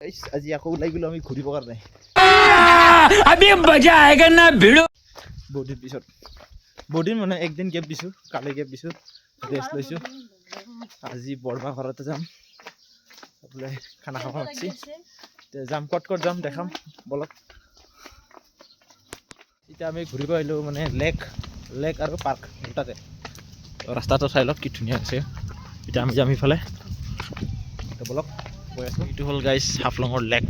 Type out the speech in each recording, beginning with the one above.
আজি আকৌ ওলাই গ'লো আমি ঘূৰিব কাৰণে अभी मजा आएगा ना भिड़ो বহুদিন পিছত বহুদিন মানে একদিন গেপ দিছোঁ কালি গেপ দিছোঁ ৰেষ্ট লৈছোঁ আজি বৰমা ঘৰতে যাম বোলে খানা খাব মাতিছি যাম ক'ত যাম দেখাম বলক এতিয়া আমি ঘূৰিব আহিলোঁ মানে লেক আৰু পাৰ্ক দুটাতে ৰাস্তাটো চাই লওক কি ধুনীয়া আছে এতিয়া আমি যাম ইফালে বলক গৈ আছোঁ এইটো হ'ল গাইজ হাফলঙৰ লেক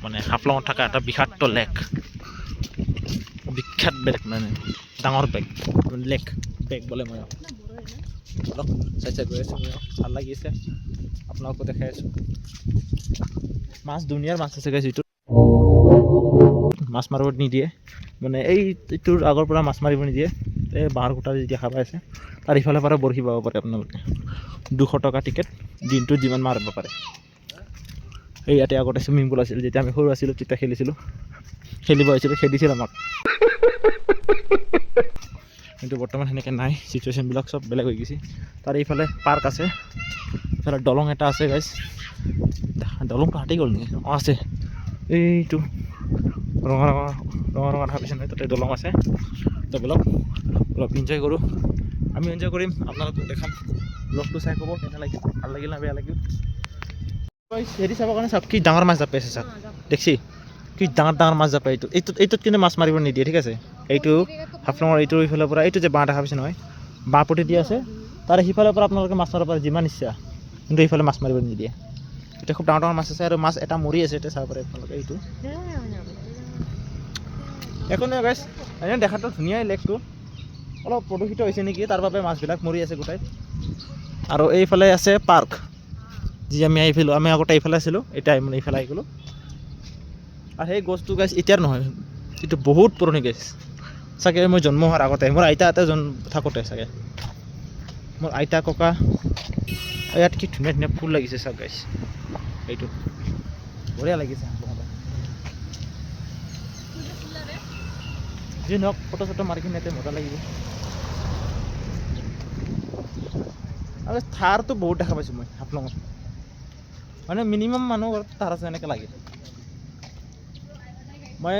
মানে হাফলঙত থকা এটা বিষাক্ত লেক বিখ্যাত বেগ মানে ডাঙৰ লেক বোলে মই অলপ চাই গৈ আছোঁ মই ভাল লাগি আছে আপোনালোকো দেখাই আছোঁ মাছ দুনিয়াৰ মাছ আছে গাইজ এইটো মাছ মাৰিব নিদিয়ে মানে এইটোৰ আগৰ পৰা মাছ মাৰিব নিদিয়ে এই বাঁহৰ খুঁটা যেতিয়া খাব আছে তাৰ ইফালে পৰা বৰশী বাব পাৰে আপোনালোকে 200 টকা টিকেট দিনটোত যিমান মাৰিব পাৰে এই ইয়াতে আগতে চুইমিং পুল আছিল যেতিয়া আমি সৰু আছিলোঁ তেতিয়া খেলিব আহিছিলোঁ খেলিছিল আমাক কিন্তু বৰ্তমান সেনেকৈ নাই চিটুৱেশ্যনবিলাক চব বেলেগ হৈ গৈছে তাৰ এইফালে পাৰ্ক আছে ইফালে দলং এটা আছে গাইজ দলংটো হাতি গ'ল নেকি অঁ আছে এইটো ৰঙা দেখা পাইছে নহয় তাতে দলং আছে তো বলক অলপ এনজয় কৰোঁ আমি এনজয় কৰিম আপোনালোকক দেখাম ব্লগটো চাই ক'ব কেনে লাগিল ভাল লাগিল না বেয়া লাগিল হেৰি চাবৰ কাৰণে চাওক কি ডাঙৰ মাছ জাপাই আছে চাওক দেখছি কি ডাঙৰ মাছ জাপাই এইটোত কিন্তু মাছ মাৰিব নিদিয়ে ঠিক আছে এইটো হাফলঙৰ এইটো ইফালৰ পৰা এইটো যে বাঁহ দেখা পাইছে নহয় বাঁহ পুতি দি আছে তাৰে সিফালৰ পৰা আপোনালোকে মাছ মাৰিব পাৰে যিমান ইচ্ছা কিন্তু এইফালে মাছ মাৰিব নিদিয়ে এতিয়া খুব ডাঙৰ মাছ আছে আৰু মাছ এটা মৰি আছে এতিয়া চাব পাৰে আপোনালোকে এইটো একো নাই গাইজ এনে দেখাটো ধুনীয়াই লেকটো অলপ প্ৰদূষিত হৈছে নেকি তাৰ বাবে মাছবিলাক মৰি আছে গোটাই আৰু এইফালে আছে পাৰ্ক যি আমি আহিছিলোঁ আমি আগতে এইফালে আছিলোঁ এতিয়া মানে এইফালে আহি গ'লোঁ আৰু সেই গছটো গাছ এতিয়াৰ নহয় এইটো বহুত পুৰণি গছ চাগে মই জন্ম হোৱাৰ আগতে মোৰ আইতাহঁতে থাকোঁতে চাগে মোৰ আইতা ককা ইয়াত কি ধুনীয়া ফুল লাগিছে চাওক গাছ এইটো বঢ়িয়া লাগিছে যি নহওক ফটো চটো মাৰি কিনে ইয়াতে মজা লাগিব আৰু থাৰটো বহুত দেখা পাইছোঁ মই হাফলঙত মানে মিনিমাম মানুহ ঘৰত থাৰ আছে এনেকৈ লাগে মই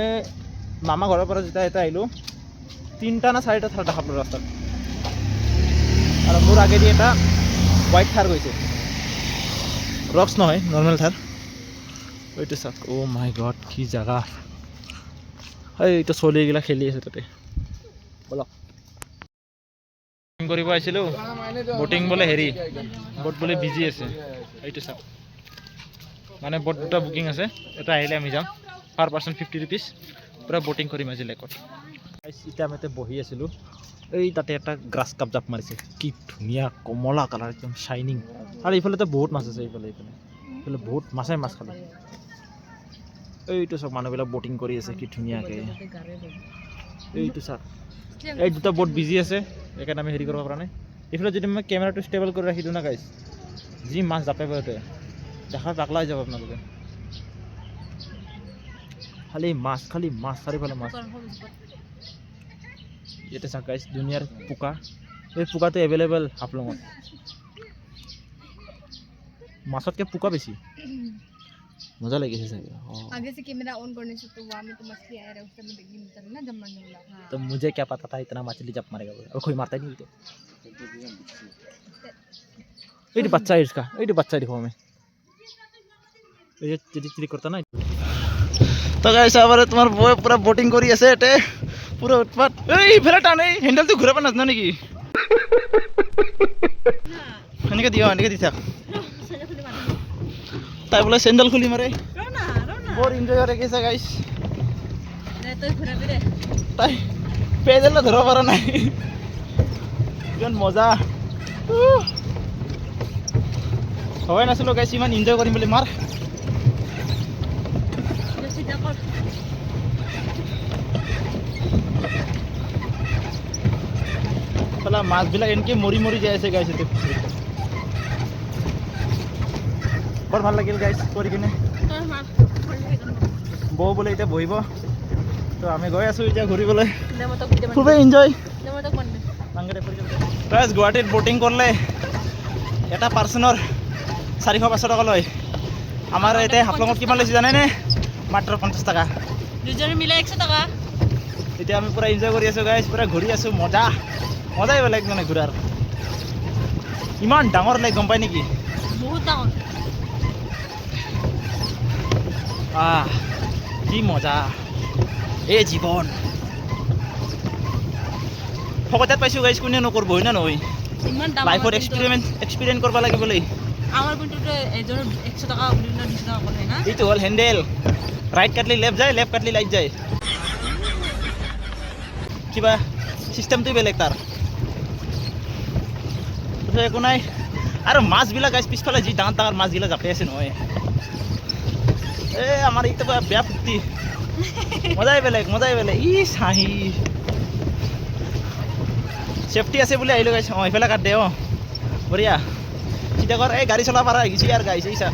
মামা ঘৰৰ পৰা যেতিয়া এটা আহিলোঁ 3টা না 4টা থাৰ দেখা পালোঁ ৰাস্তাত আৰু মোৰ আগেদি এটা হোৱাইট থাৰ গৈছে ৰক্স নহয় নৰ্মেল থাৰ এইটো চাওক অ' মাই গড কি জেগা এইটো চলিগিলা খেলি আছে তাতে বলক কৰিব আহিছিলোঁ বটিং বোলে হেৰি বট বোলে বিজি আছে এইটো চাওক মানে বট দুটা বুকিং আছে এটা আহিলে আমি যাম পাৰ পাৰ্চন 50 rupees পূৰা বটিং কৰিম আজি লেকত এতিয়া আমি বহি আছিলোঁ এই তাতে এটা গ্ৰাছ কাপ জাপ মাৰিছে কি ধুনীয়া কমলা কালাৰ একদম শ্বাইনিং আৰু এইফালেতো বহুত মাছ আছে এইফালে বহুত মাছ খালে এইটো চাওক মানুহবিলাক বটিং কৰি আছে কি ধুনীয়াকৈ এইটো চাওক এই দুটা বট বিজি আছে সেইকাৰণে আমি হেৰি কৰিব পৰা নাই এইফালে যদি মই কেমেৰাটো ষ্টেবল কৰি ৰাখি দিওঁ না গাইজ যি মাছ জাপাই পাওঁতে দেখাত পাগলা হৈ যাব আপোনালোকে খালি মাছ চাৰিওফালে মাছ ইয়াতে চাওক গাইজ দুনিয়াৰ পোকা এই পোকাটো এভেইলেবল হাফলঙত মাছতকৈ পোকা বেছি मजा लगी सर आगे से कैमरा ऑन करने से तो वहाँ में तो मछली आया रहा उस टाइम देखने मिलता ना जब मन होला तो मुझे क्या पता था इतना मछली जब मारेगा और कोई मारता नहीं तो ये बच्चा है इसका ये बच्चा देखो मैं ये चिड़ी करता ना तो गाइस आबारे तुम्हार बॉय पूरा बोटिंग करी আছে এতে পুরো উৎপাত এই ফেলা টানে হ্যান্ডেল তো ঘুরাবা নাজনা নাকি এনেকে দিছা তাই বলে স্যান্ডেল খুলি মারে বৰ এনজয় কৰে গৈছে গাইস তাই পেডেল ধৰিব পৰা নাই ইমান মজা হয় নাছিলোঁ গাইস ইমান এনজয় কৰিম বুলি মাৰ মাছবিলাক এনেকৈ মৰি যাই আছে গাইস এইটো বৰ ভাল লাগিল গাইস কৰি কিনে বৌ বোলে এতিয়া বহিব তো আমি গৈ আছোঁ এতিয়া ঘূৰিবলৈ খুবেই এনজয় গাইস গুৱাহাটীত বটিং কৰিলে এটা পাৰ্চনৰ 400-500 টকা লয় আমাৰ এতিয়া হাফলঙত কিমান লৈছে জানেনে মাত্ৰ 50 টকা দুজনে মিলাই 100 টকা এতিয়া আমি পুৰা এনজয় কৰি আছোঁ গাইজ পুৰা ঘূৰি আছোঁ মজাই বেলেগ মানে ঘূৰাৰ ইমান ডাঙৰ লেক গম পাই নেকি বহুত ডাঙৰ কি মজা এই জীৱন ফকতাত পাইছোঁ গাইজ কোনে নকৰিব হয় না নহয় ইমান ডাঙৰ লাইফত এক্সপিৰিয়েঞ্চ কৰিব লাগিব বোলে আমাৰ কিন্তু এজনৰ 100 টকা বুলি 200 টকা কৰে না এইটো হ'ল হেণ্ডেল ৰাইট কাটলি লেফ্ট যায় লেফ্ট কাটলি ৰাইট যায় কিবা চিষ্টেমটোই বেলেগ তাৰ একো নাই আৰু মাছবিলাক গাইজ পিছফালে যি ডাঙৰ ডাঙৰ মাছবিলাক জাপি আছে নহয় এই আমাৰ এইটো বেয়া ফূৰ্তি মজাই বেলেগ ই চাহি চেফটি আছে বুলি আহিলোঁ গাইছ এইফালে কাট দে বঢ়িয়া চিধা কৰ এই গাড়ী চলাব পাৰা আহিছে ইয়াৰ গাইছে ইছা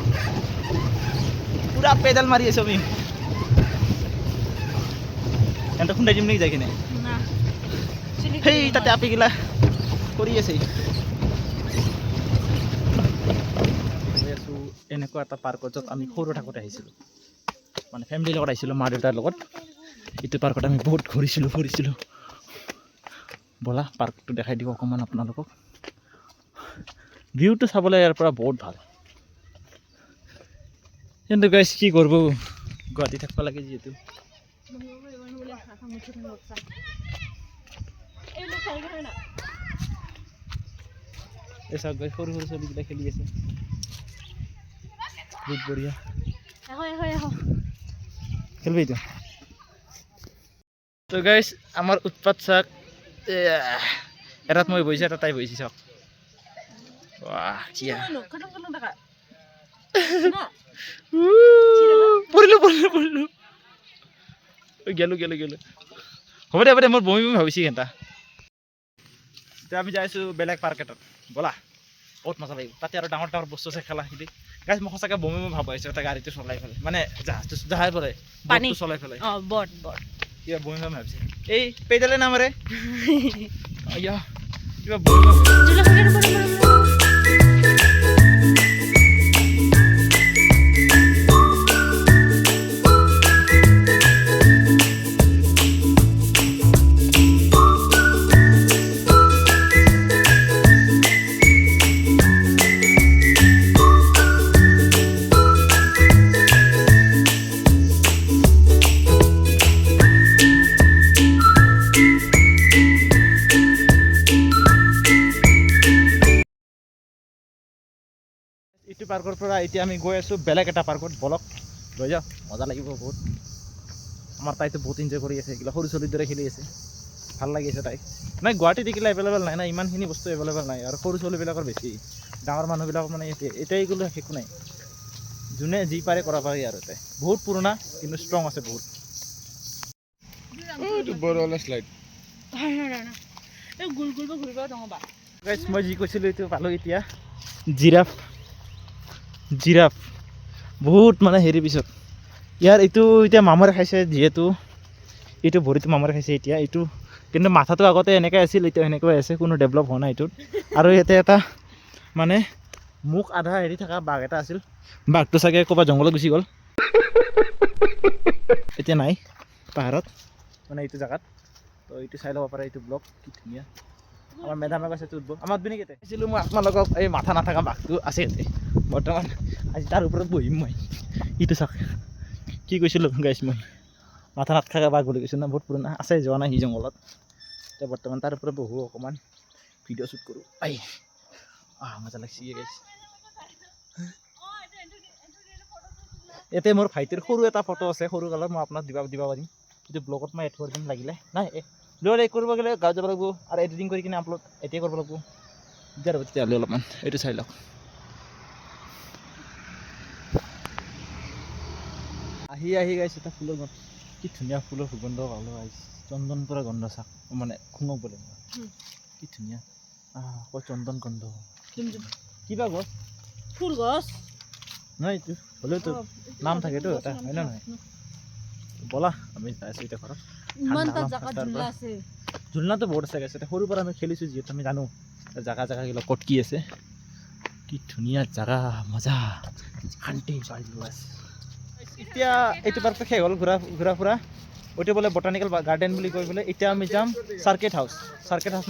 পুৰা পেডেল মাৰি আছোঁ আমি সিহঁতক খুন্দাই দিম নেকি যাই কিনে না সেই তাতে আপিগিলা কৰি আছে এনেকুৱা এটা পাৰ্কত য'ত আমি সৰু থাকোঁতে আহিছিলোঁ মানে ফেমিলিৰ লগত আহিছিলোঁ মা দেউতাৰ লগত এইটো পাৰ্কত আমি বহুত ফুৰিছিলোঁ ব'লা পাৰ্কটো দেখাই দিওঁ অকণমান আপোনালোকক ভিউটো চাবলৈ ইয়াৰ পৰা বহুত ভাল কিন্তু গাইছ কি কৰিব গুৱাহাটী থাকিব লাগে যিহেতু এই চাওক গাইছ সৰু ছোৱালীবিলাক খেলি আছে বহুত বঢ়িয়া খেলবি এইটো তো গাইছ আমাৰ উৎপাত চাওক এটাত মই বহিছোঁ এটা তাই বহিছে চাওক পৰিলোঁ গেলোঁ হ'ব দে মোৰ বমি ভাবিছোঁ এটা এতিয়া আমি যাই আছোঁ বেলেগ পাৰ্ক এটাত ব'লা বহুত মজা লাগিব তাতে আৰু ডাঙৰ বস্তু আছে খেলা খেলি গাইছ মই সঁচাকৈ বমি ভাব আহিছোঁ এটা গাড়ীটো চলাই পেলাই মানে জাহাজ পেলাই বটটো চলাই পেলাই বট কিবা বমি ভাবিছে এই পেডেলে নামাৰে কিবা বমি এইটো পাৰ্কৰ পৰা এতিয়া আমি গৈ আছোঁ বেলেগ এটা পাৰ্কত বলক লৈ যাওঁ মজা লাগিব বহুত আমাৰ তাইতো বহুত এনজয় কৰি আছে এইগিলা সৰু ছোৱালীৰ দৰে খেলি আছে ভাল লাগিছে তাই নাই গুৱাহাটীত এইগিলা এভেইলেবল নাই না ইমানখিনি বস্তু এভেইলেবল নাই আৰু সৰু ছোৱালীবিলাকৰ বেছি ডাঙৰ মানুহবিলাকৰ মানে এতিয়া এইগুলো একো নাই যোনে যি পাৰে কৰা পাৰি আৰু তাই বহুত পুৰণা কিন্তু ষ্ট্ৰং আছে বহুত মই যি কৈছিলোঁ এইটো পালোঁ এতিয়া জিৰাফ বহুত মানে হেৰি পিছত ইয়াৰ এইটো এতিয়া মামৰে খাইছে যিহেতু এইটো ভৰিটো মামৰে খাইছে এতিয়া এইটো কিন্তু মাথাটো আগতে এনেকৈ আছিল এতিয়া সেনেকৈ আছে কোনো ডেভেলপ হোৱা নাই এইটোত আৰু ইয়াতে এটা মানে মুখ আধা হেৰি থকা বাঘ এটা আছিল বাঘটো চাগে ক'ৰবাত জংঘলত গুচি গ'ল এতিয়া নাই পাহাৰত মানে এইটো জেগাত তো এইটো চাই ল'ব পাৰে এইটো ব্লগ কি ধুনীয়া আমাৰ মেডামে কৈছে তোৰ আমাৰ পিনে কেতিয়া কৈছিলোঁ মই আপোনালোকক এই মাথা নাথাকা বাঘটো আছে ইয়াতে বৰ্তমান আজি তাৰ ওপৰত বহিম মই ইটো চাওক কি কৈছিলোঁ গাইছ মই মাথা নাথাকা বাঘ বুলি কৈছোঁ না বহুত পুৰণা আছে যোৱা নাই সি জংঘলত এতিয়া বৰ্তমান তাৰ ওপৰত বহো অকণমান ভিডিঅ' শ্বুট কৰোঁ মজা লাগিছে গাইছ ইয়াতে মোৰ ভাইটিৰ সৰু এটা ফটো আছে সৰু কালত মই আপোনাক দিব পাৰিম এইটো ব্লগত মই এড কৰি দিম লাগিলে নাই ব্লগত এড কৰিব গ'লে গাঁৱত যাব লাগিব আৰু এডিটিং কৰি কিনে আপলোড এতিয়াই কৰিব লাগিব দিয়া ৰ'ব তেতিয়াহ'লে অলপমান এইটো চাই লওক আহি গাইছে এটা ফুলৰ গন্ধ কি ধুনীয়া ফুলৰ সুগন্ধ পালোঁ আহিছে চন্দন পৰা গন্ধ চাক মানে শুঙক বোলে কি ধুনীয়া আকৌ চন্দন গন্ধ কিবা গছ ফুল গছ নহয় এইটো হ'লেওতো নাম থাকেতো এটা হয় নে নহয় ব'লা আমি আছোঁ এতিয়া ঘৰত ঝুলনাটো বহুত আছে গাইছে সৰুৰ পৰা আমি খেলিছোঁ যিহেতু আমি জানো জেগাগিলা ক'ত কি আছে কি ধুনীয়া জাগা মজা শান্তি পাইলো আছে এতিয়া এইটো পাৰ্কটো শেষ হ'ল ঘূৰা ফুৰা ওইটো বোলে বটানিকেল গাৰ্ডেন বুলি কৈ বোলে এতিয়া আমি যাম চাৰ্কিট হাউচ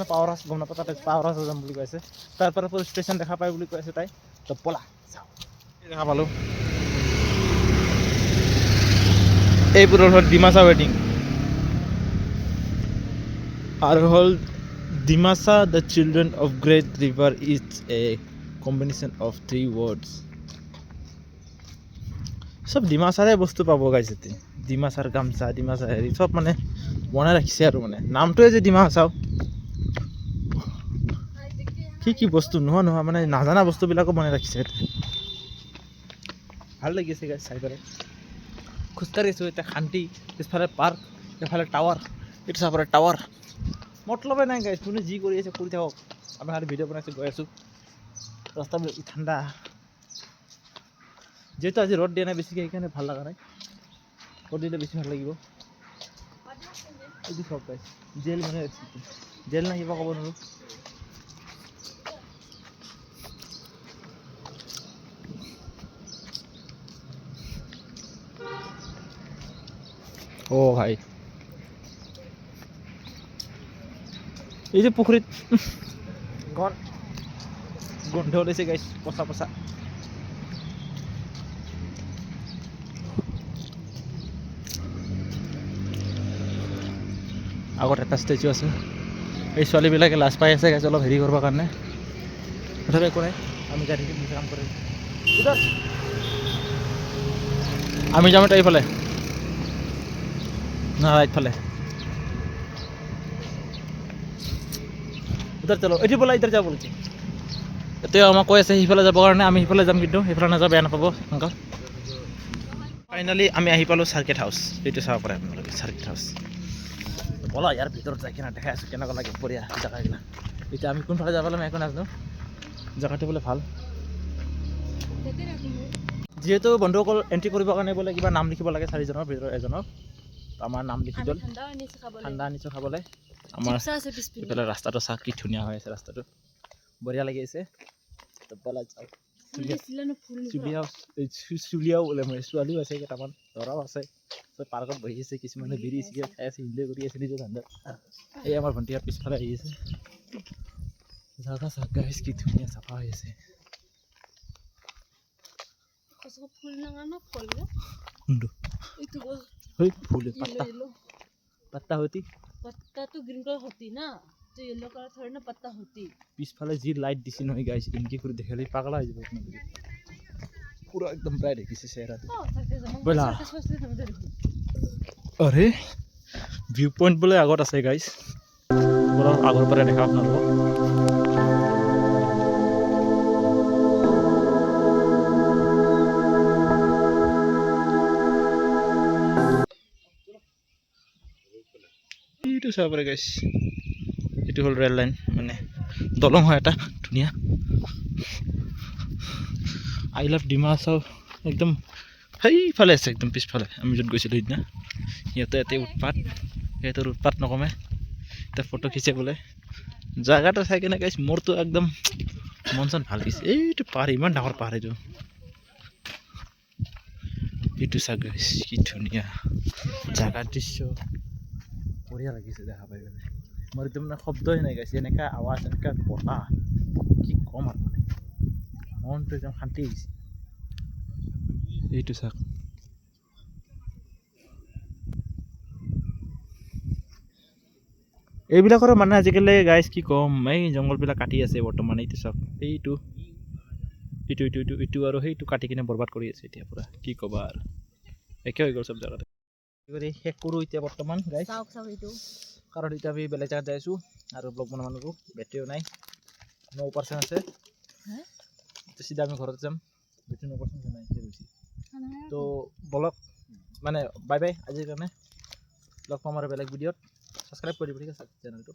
না পাৱাৰ হাউচ গম নাপাওঁ তাতে পাৱাৰ হাউচ যাম বুলি কৈ আছে তাৰ পৰা পুলিচ ষ্টেচন দেখা পায় বুলি কৈ আছে তাই তো ব'লা যাওঁ দেখা পালোঁ এইবোৰৰ হ'ল ডিমাচা ৱেডিং আৰু হ'ল Dimasa the children of great river is a combination of 3 words চব ডিমাচাৰে বস্তু পাব গাইছে এতিয়া ডিমাচাৰ গামচা ডিমাচা হেৰি চব মানে বনাই ৰাখিছে আৰু মানে নামটোৱে যে ডিমাচাও কি বস্তু নোহোৱা মানে নাজানা বস্তুবিলাকো বনাই ৰাখিছে ভাল লাগিছে গাইছ চাই পেলাই খোজকাঢ়ি আছোঁ এতিয়া শান্তি পিছফালে পাৰ্ক এফালে টাৱাৰ এইটো চাব টাৱাৰ মতলবে নাই গাইছ তুমি যি কৰি আছে কৰি থাকক আমি খালি ভিডিঅ' বনাইছোঁ গৈ আছোঁ ৰাস্তাবিলাক ঠাণ্ডা যেহেতু আজি ৰ'দ দিয়া নাই বেছিকৈ সেইকাৰণে ভাল লগা নাই ৰ'দ দিলে বেছি ভাল লাগিব এইটো চব গাইছ জেল মানে জেল নাই কিবা ক'ব নোৱাৰোঁ ও ভাই এই যে পুখুৰীত গোন্ধ ওলাইছে গাইছ পচা আগত এটা ষ্টেচু আছে এই ছোৱালীবিলাকে লাজ পাই আছে গাইছ অলপ হেৰি কৰিবৰ কাৰণে তথাপি একো নাই আমি যাই থাকিম কাম কৰিম আমি যাম এটা এইফালে না ৰাইটফালে উধৰ চলো এইটো বোলা ইধৰ যাব বলছে এতিয়া আমাক কৈ আছে সিফালে যাবৰ কাৰণে আমি সিফালে যাম কিন্তু সেইফালে নাযাওঁ বেয়া নাপাব আংকল ফাইনেলি আমি আহি পালোঁ চাৰ্কিট হাউচ এইটো চাব পাৰে আপোনালোকে চাৰ্কিট হাউচ ব'লা ইয়াৰ ভিতৰত যাই কিনে দেখাই আছোঁ কেনেকুৱা লাগে বঢ়িয়া জেগাগিলা এতিয়া আমি কোনফালে যাব লাগে মই একো নাজানো জেগাটো বোলে ভাল যিহেতু বন্ধুসকল এণ্ট্ৰি কৰিবৰ কাৰণে বোলে কিবা নাম লিখিব লাগে 4জনৰ ভিতৰত এজনৰ আমাৰ নাম লিখি দিল ঠাণ্ডা আনিছোঁ খাবলৈ আমাৰ এইফালে ৰাস্তাটো চাহ কি ধুনীয়া হৈ আছে ৰাস্তাটো বঢ়িয়া লাগি আছে ব'লা যাওঁ চুলিয়াও বোলে মই ছোৱালীও আছে কেইটামান ল'ৰাও আছে পাৰ্কত বহি আছে কিছুমানে বিৰি চিগাৰেট খাই আছে এনজয় কৰি আছে নিজৰ ধান্দাত এই আমাৰ ভণ্টিহঁত পিছফালে আহি আছে জাগা চাগা কি ধুনীয়া চাফা হৈ আছে फूल पत्ता होती पत्ता तो ग्रीन कलर होती ना तो येलो कलर थोड़ी ना पत्ता होती পিছফালে যি লাইট দিছে নহয় গাইছ ইনকি কৰি দেখালে পাগলা হৈ যাব পুৰা একদম ব্ৰাইট দেখিছে চেহাৰাটো বলা আৰে ভিউ পইণ্ট বোলে আগত আছে গাইছ পুৰা আগৰ পৰা দেখা আপোনালোকক এইটো চাব পাৰে গাইছ এইটো হ'ল ৰেল লাইন মানে দলং হয় এটা ধুনীয়া আই লাভ ডিমাচাও একদম সেইফালে আছে একদম পিছফালে আমি য'ত গৈছিলোঁ সিদিনা ইয়াতে সিহঁতৰ উৎপাত নকমে এতিয়া ফটো খিচে বোলে জেগাটো চাই কিনে গাইছ মোৰতো একদম মন চন ভাল লাগিছে এইটো পাহাৰ ইমান ডাঙৰ পাহাৰ এইটো চাগ গাইছ কি ধুনীয়া জেগাৰ দৃশ্য বঢ়িয়া লাগিছে দেখা পাই পেলাই মোৰ একদম মানে শব্দই নাই গাইছে এনেকুৱা আৱাজ এনেকুৱা বতাহ কি ক'ম আৰু মানে মনটো একদম শান্তি হৈছে এইটো চাওক এইবিলাকৰ মানে আজিকালি গাইছ কি ক'ম এই জংঘলবিলাক কাটি আছে বৰ্তমান এইটো চাওক এইটো আৰু সেইটো কাটি কিনে বৰবাদ কৰি আছে এতিয়া পূৰা কি ক'বা আৰু একে হৈ গ'ল চব জেগাতে শেষ কৰোঁ এতিয়া বৰ্তমান গাইছ কাৰণ এতিয়া আমি বেলেগ জেগাত যাই আছোঁ আৰু ব্লগ বনাব নোৱাৰোঁ বেটেৰীও নাই 9% আছে চিধা আমি ঘৰত যাম বেটেৰী 9% নাই তো ব্লগ মানে বাই বাই আজিৰ কাৰণে লগ পাম আৰু বেলেগ ভিডিঅ'ত ছাবস্ক্ৰাইব কৰি দিব ঠিক আছে চেনেলটো